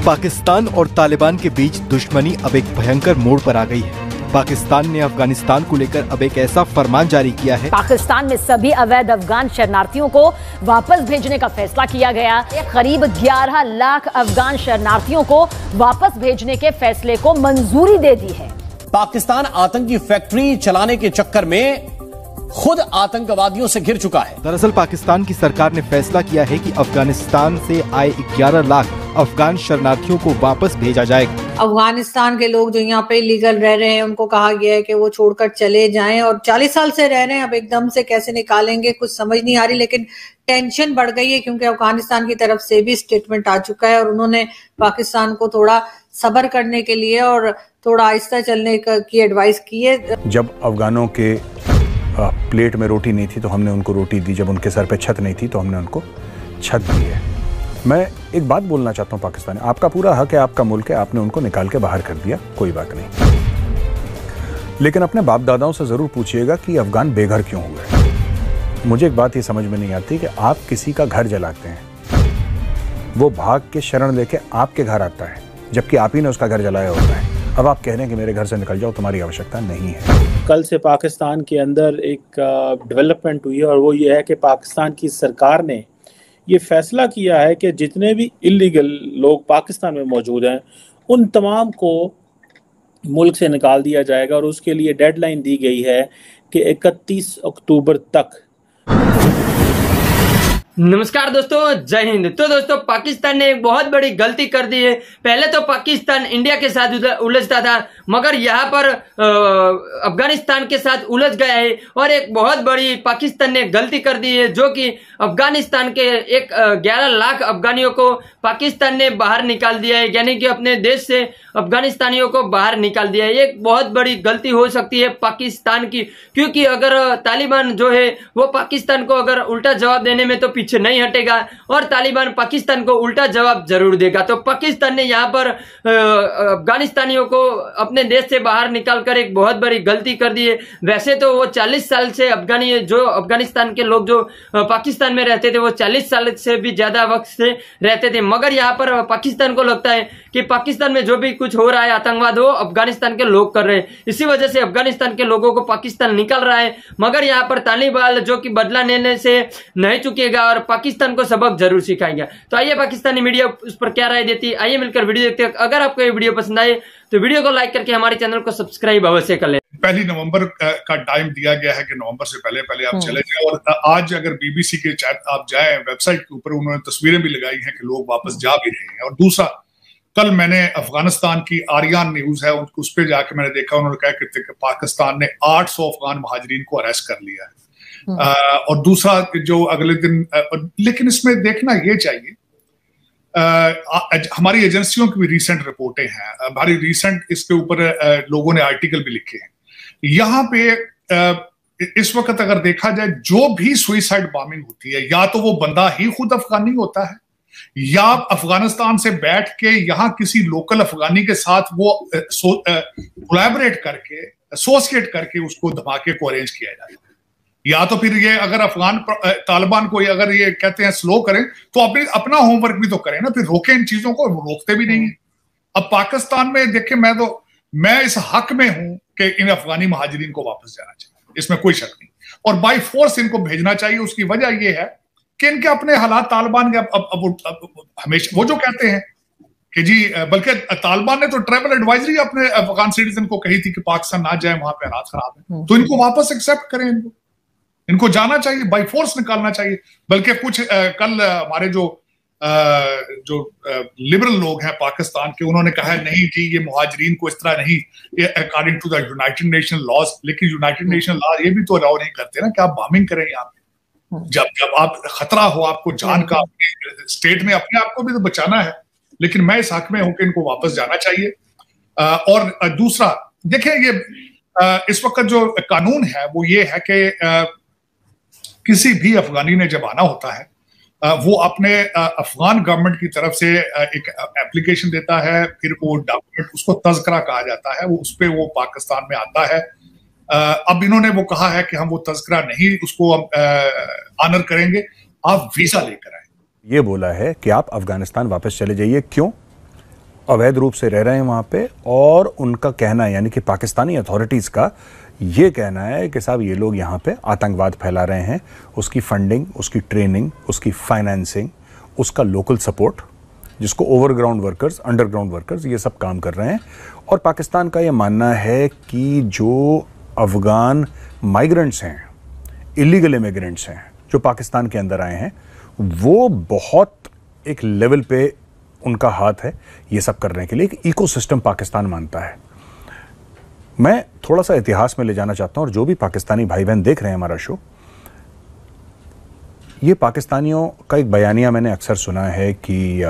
पाकिस्तान और तालिबान के बीच दुश्मनी अब एक भयंकर मोड़ पर आ गई है। पाकिस्तान ने अफगानिस्तान को लेकर अब एक ऐसा फरमान जारी किया है। पाकिस्तान में सभी अवैध अफगान शरणार्थियों को वापस भेजने का फैसला किया गया। करीब 11 लाख अफगान शरणार्थियों को वापस भेजने के फैसले को मंजूरी दे दी है। पाकिस्तान आतंकी फैक्ट्री चलाने के चक्कर में खुद आतंकवादियों से घिर चुका है। दरअसल पाकिस्तान की सरकार ने फैसला किया है कि अफगानिस्तान से आए 11 लाख अफगान शरणार्थियों को वापस भेजा जाएगा। अफगानिस्तान के लोग जो यहाँ पे इलीगल रह रहे हैं उनको कहा गया है कि वो छोड़कर चले जाएं, और 40 साल से रह रहे हैं, अब एकदम से कैसे निकालेंगे कुछ समझ नहीं आ रही। लेकिन टेंशन बढ़ गई है क्योंकि अफगानिस्तान की तरफ से भी स्टेटमेंट आ चुका है और उन्होंने पाकिस्तान को थोड़ा सब्र करने के लिए और थोड़ा आहिस्ता चलने की एडवाइस की है। जब अफगानों के प्लेट में रोटी नहीं थी तो हमने उनको रोटी दी, जब उनके सर पे छत नहीं थी तो हमने उनको छत दी है। मैं एक बात बोलना चाहता हूँ पाकिस्तान, आपका पूरा हक है, आपका मुल्क है, आपने उनको निकाल के बाहर कर दिया, कोई बात नहीं, लेकिन अपने बाप दादाओं से जरूर पूछिएगा कि अफगान बेघर क्यों हुए। मुझे एक बात ये समझ में नहीं आती कि आप किसी का घर जलाते हैं, वो भाग के शरण लेके आपके घर आता है, जबकि आप ही ने उसका घर जलाया होता है। अब आप कह रहे हैं कि मेरे घर से निकल जाओ, तुम्हारी आवश्यकता नहीं है। कल से पाकिस्तान के अंदर एक डेवलपमेंट हुई है और वो ये है कि पाकिस्तान की सरकार ने ये फैसला किया है कि जितने भी इलीगल लोग पाकिस्तान में मौजूद हैं उन तमाम को मुल्क से निकाल दिया जाएगा, और उसके लिए डेडलाइन दी गई है कि 31 अक्टूबर तक। नमस्कार दोस्तों, जय हिंद। तो दोस्तों, पाकिस्तान ने एक बहुत बड़ी गलती कर दी है। पहले तो पाकिस्तान इंडिया के साथ उलझता था, मगर यहाँ पर अफगानिस्तान के साथ उलझ गया है और एक बहुत बड़ी पाकिस्तान ने गलती कर दी है, जो कि अफगानिस्तान के 11 लाख अफगानियों को पाकिस्तान ने बाहर निकाल दिया है, यानी कि अपने देश से अफगानिस्तानियों को बाहर निकाल दिया है। एक बहुत बड़ी गलती हो सकती है पाकिस्तान की, क्योंकि अगर तालिबान जो है वो पाकिस्तान को अगर उल्टा जवाब देने में तो पीछे नहीं हटेगा और तालिबान पाकिस्तान को उल्टा जवाब जरूर देगा। तो पाकिस्तान ने यहाँ पर अफगानिस्तानियों को अपने देश से बाहर निकालकर एक बहुत बड़ी गलती कर दी है। वैसे तो वो 40 साल से अफगानिस्तान के लोग जो पाकिस्तान में रहते थे वो 40 साल से भी ज्यादा वक्त से रहते थे, मगर यहाँ पर पाकिस्तान को लगता है कि पाकिस्तान में जो भी कुछ हो रहा है आतंकवाद वो अफगानिस्तान के लोग कर रहे हैं। इसी वजह से अफगानिस्तान के लोगों को पाकिस्तान निकल रहा है, मगर यहाँ पर तालिबान जो कि बदला लेने से नहीं चुकेगा और पाकिस्तान को सबक जरूर सिखाएगा। तो आइए पाकिस्तानी मीडिया उस पर क्या राय देती है, आइए मिलकर वीडियो देखते हैं। अगर आपको ये वीडियो पसंद आए तो वीडियो को लाइक करके हमारे चैनल को सब्सक्राइब अवश्य कर लें। 1 नवंबर का टाइम दिया गया है कि नवंबर से पहले आप चले जाएं, और आज अगर बीबीसी के आप जाएं वेबसाइट के ऊपर, उन्होंने तस्वीरें भी लगाई हैं कि लोग वापस जा भी रहे हैं। और दूसरा, कल मैंने अफगानिस्तान की आर्यान न्यूज है उस पर जाके मैंने देखा, उन्होंने कहा कि पाकिस्तान ने 800 अफगान महाजरीन को अरेस्ट कर लिया है। और दूसरा जो अगले दिन, लेकिन इसमें देखना ये चाहिए, हमारी एजेंसियों की भी रिसेंट रिपोर्टें हैं, हमारी रिसेंट इसके ऊपर लोगों ने आर्टिकल भी लिखे हैं। यहाँ पे इस वक्त अगर देखा जाए, जो भी सुइसाइड बॉम्बिंग होती है, या तो वो बंदा ही खुद अफगानी होता है या अफगानिस्तान से बैठ के यहाँ किसी लोकल अफगानी के साथ वो कोलैबोरेट करके, एसोसिएट करके उसको धमाके को अरेंज किया जाता है। या तो फिर ये अगर अफगान तालिबान को अगर ये कहते हैं स्लो करें तो अपना होमवर्क भी तो करें ना, फिर रोकें इन चीजों को, रोकते भी नहीं है। अब पाकिस्तान में देखें, मैं इस हक में हूं कि इन अफगानी महाजरीन को वापस जाना चाहिए, इसमें कोई शक नहीं, और बाय फोर्स इनको भेजना चाहिए। उसकी वजह यह है कि इनके अपने हालात तालिबान के अब हमेशा वो जो कहते हैं कि जी, बल्कि तालिबान ने तो ट्रैवल एडवाइजरी अपने अफगान सिटीजन को कही थी कि पाकिस्तान ना जाए, वहां पे हालात खराब है, तो इनको वापस एक्सेप्ट करें, इनको जाना चाहिए, बाय फोर्स निकालना चाहिए। बल्कि कुछ कल हमारे जो लिबरल लोग हैं पाकिस्तान के, उन्होंने कहा है नहीं जी, ये मुहाजिरीन को इस तरह नहीं, according to the United Nation laws. लेकिन यूनाइटेड नेशन लॉ ये भी तो अलाउ नहीं करते ना कि आप बॉम्बिंग करें यहाँ पे। जब आप खतरा हो आपको जान का, अपनी स्टेट में अपने आप को भी तो बचाना है। लेकिन मैं इस हक में हूं कि इनको वापस जाना चाहिए। और दूसरा देखिए, ये इस वक्त जो कानून है वो ये है कि किसी भी अफगानी ने जब आना होता है, वो अपने अफगान गवर्नमेंट की तरफ से एक एप्लीकेशन देता है, फिर वो डॉक्यूमेंट, उसको तज़किरा कहा जाता है, वो उस पे वो पाकिस्तान में आता है। अब इन्होंने वो कहा है कि हम वो तज़किरा नहीं उसको ऑनर करेंगे, आप वीजा लेकर आए। ये बोला है कि आप अफगानिस्तान वापस चले जाइए। क्यों? अवैध रूप से रह रहे हैं वहाँ पे, और उनका कहना है, यानी कि पाकिस्तानी अथॉरिटीज़ का ये कहना है कि साहब ये लोग यहाँ पे आतंकवाद फैला रहे हैं, उसकी फंडिंग, उसकी ट्रेनिंग, उसकी फाइनेंसिंग, उसका लोकल सपोर्ट, जिसको ओवरग्राउंड वर्कर्स, अंडरग्राउंड वर्कर्स, ये सब काम कर रहे हैं। और पाकिस्तान का ये मानना है कि जो अफ़गान माइग्रेंट्स हैं, इलीगल इमिग्रेंट्स हैं जो पाकिस्तान के अंदर आए हैं, वो बहुत एक लेवल पे उनका हाथ है ये सब करने के लिए। एक इकोसिस्टम पाकिस्तान मानता है। मैं थोड़ा सा इतिहास में ले जाना चाहता हूं, और जो भी पाकिस्तानी भाई बहन देख रहे हैं हमारा शो, ये पाकिस्तानियों का एक बयानिया मैंने अक्सर सुना है कि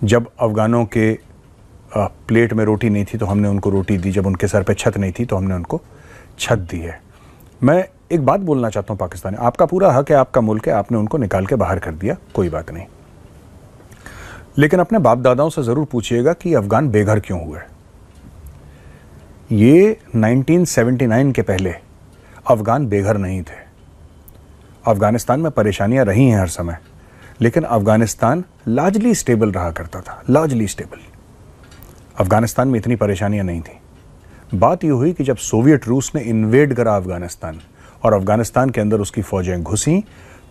जब अफ़गानों के प्लेट में रोटी नहीं थी तो हमने उनको रोटी दी, जब उनके सर पे छत नहीं थी तो हमने उनको छत दी है। मैं एक बात बोलना चाहता हूं पाकिस्तानी, आपका पूरा हक है, आपका मुल्क है, आपने उनको निकाल के बाहर कर दिया, कोई बात नहीं, लेकिन अपने बाप दादाओं से ज़रूर पूछिएगा कि अफ़गान बेघर क्यों हुए। ये 1979 के पहले अफ़गान बेघर नहीं थे। अफ़गानिस्तान में परेशानियां रही हैं हर समय, लेकिन अफ़गानिस्तान लार्जली स्टेबल रहा करता था, लार्जली स्टेबल। अफ़गानिस्तान में इतनी परेशानियां नहीं थी। बात यह हुई कि जब सोवियत रूस ने इन्वेड करा अफ़गानिस्तान और अफ़गानिस्तान के अंदर उसकी फ़ौजें घुसी,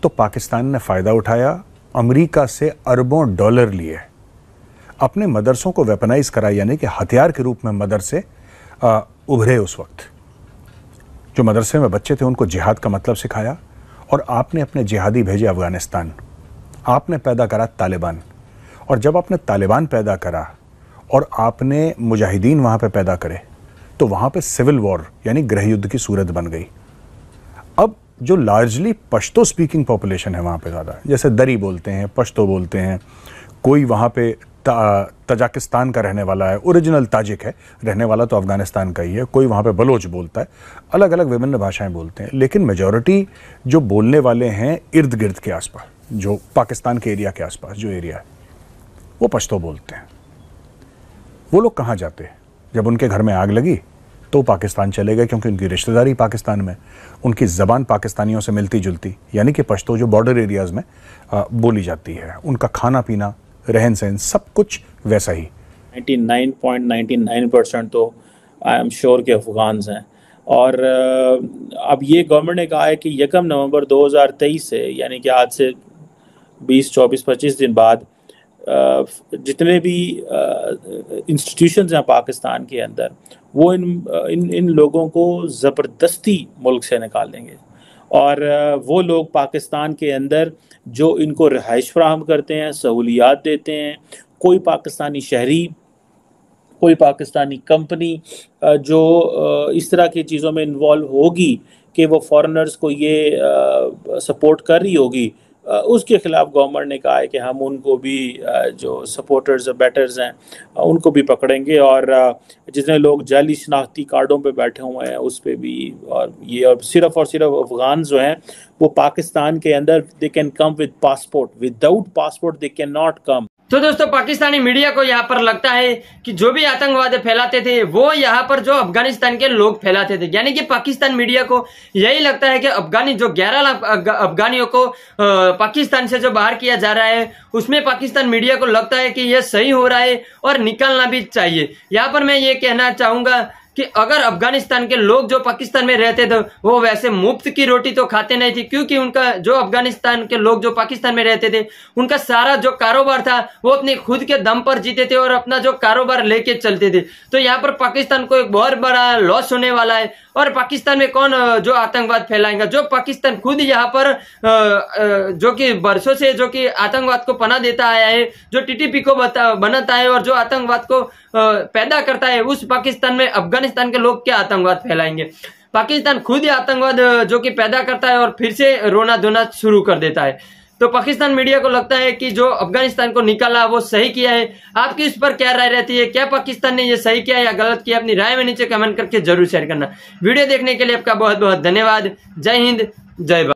तो पाकिस्तान ने फ़ायदा उठाया, अमेरिका से अरबों डॉलर लिए, अपने मदरसों को वेपनाइज करा, यानी कि हथियार के रूप में मदरसे उभरे। उस वक्त जो मदरसे में बच्चे थे उनको जिहाद का मतलब सिखाया, और आपने अपने जिहादी भेजे अफ़गानिस्तान, आपने पैदा करा तालिबान। और जब आपने तालिबान पैदा करा और आपने मुजाहिदीन वहाँ पे पैदा करे, तो वहाँ पे सिविल वॉर यानी गृह युद्ध की सूरत बन गई। अब जो लार्जली पश्तो स्पीकिंग पॉपुलेशन है वहाँ पे ज़्यादा, जैसे दरी बोलते हैं, पश्तो बोलते हैं, कोई वहाँ पे तजाकिस्तान का रहने वाला है, ओरिजिनल ताजिक है, रहने वाला तो अफ़गानिस्तान का ही है, कोई वहाँ पे बलोच बोलता है, अलग अलग विभिन्न भाषाएं बोलते हैं, लेकिन मेजॉरिटी जो बोलने वाले हैं इर्द गिर्द के आसपास, जो पाकिस्तान के एरिया के आसपास जो एरिया है, वो पश्तो बोलते हैं। वो लोग कहाँ जाते हैं? जब उनके घर में आग लगी तो पाकिस्तान चले गए, क्योंकि उनकी रिश्तेदारी पाकिस्तान में, उनकी ज़बान पाकिस्तानियों से मिलती जुलती, यानी कि पश्तो जो बॉर्डर एरियाज़ में बोली जाती है, उनका खाना पीना, रहन सहन, सब कुछ वैसा ही। 99.99% तो आई एम श्योर के अफ़गान्स हैं। और अब ये गवर्नमेंट ने कहा है कि 1 नवंबर 2023 से, यानी कि आज से 20, 24, 25 दिन बाद जितने भी इंस्टीट्यूशंस हैं पाकिस्तान के अंदर, वो इन लोगों को ज़बरदस्ती मुल्क से निकाल देंगे। और वो लोग पाकिस्तान के अंदर जो इनको रिहाइश फराहम करते हैं, सहूलियात देते हैं, कोई पाकिस्तानी शहरी, कोई पाकिस्तानी कंपनी जो इस तरह की चीज़ों में इन्वॉल्व होगी कि वो फॉरेनर्स को ये सपोर्ट कर रही होगी, उसके ख़िलाफ़ गवर्नमेंट ने कहा है कि हम उनको भी जो सपोर्टर्स बैटर्स हैं उनको भी पकड़ेंगे, और जितने लोग जाली शनाख्ती कार्डों पे बैठे हुए हैं उस पर भी। और सिर्फ अफ़गान जो हैं वो पाकिस्तान के अंदर they can come with passport, without passport they can not come. तो दोस्तों, पाकिस्तानी मीडिया को यहाँ पर लगता है कि जो भी आतंकवाद फैलाते थे वो यहाँ पर जो अफगानिस्तान के लोग फैलाते थे, यानी कि पाकिस्तान मीडिया को यही लगता है कि अफगानी जो 11 लाख अफगानियों को पाकिस्तान से जो बाहर किया जा रहा है, उसमें पाकिस्तान मीडिया को लगता है कि यह सही हो रहा है और निकलना भी चाहिए। यहाँ पर मैं ये कहना चाहूंगा कि अगर अफगानिस्तान के लोग जो पाकिस्तान में रहते थे वो वैसे मुफ्त की रोटी तो खाते नहीं थे, क्योंकि उनका जो अफगानिस्तान के लोग जो पाकिस्तान में रहते थे उनका सारा जो कारोबार था वो अपने खुद के दम पर जीते थे और अपना जो कारोबार लेके चलते थे। तो यहाँ पर पाकिस्तान को एक बहुत बड़ा लॉस होने वाला है। और पाकिस्तान में कौन जो आतंकवाद फैलाएगा, जो पाकिस्तान खुद यहाँ पर जो कि बरसों से जो कि आतंकवाद को पनाह देता आया है, जो टीटीपी को बनाता है और जो आतंकवाद को पैदा करता है, उस पाकिस्तान में अफगानिस्तान के लोग क्या आतंकवाद फैलाएंगे? पाकिस्तान खुद ही आतंकवाद जो कि पैदा करता है और फिर से रोना धोना शुरू कर देता है। तो पाकिस्तान मीडिया को लगता है कि जो अफगानिस्तान को निकाला वो सही किया है। आपकी इस पर क्या राय रहती है? क्या पाकिस्तान ने ये सही किया या गलत किया? अपनी राय में नीचे कमेंट करके जरूर शेयर करना। वीडियो देखने के लिए आपका बहुत बहुत धन्यवाद। जय हिंद, जय भारत।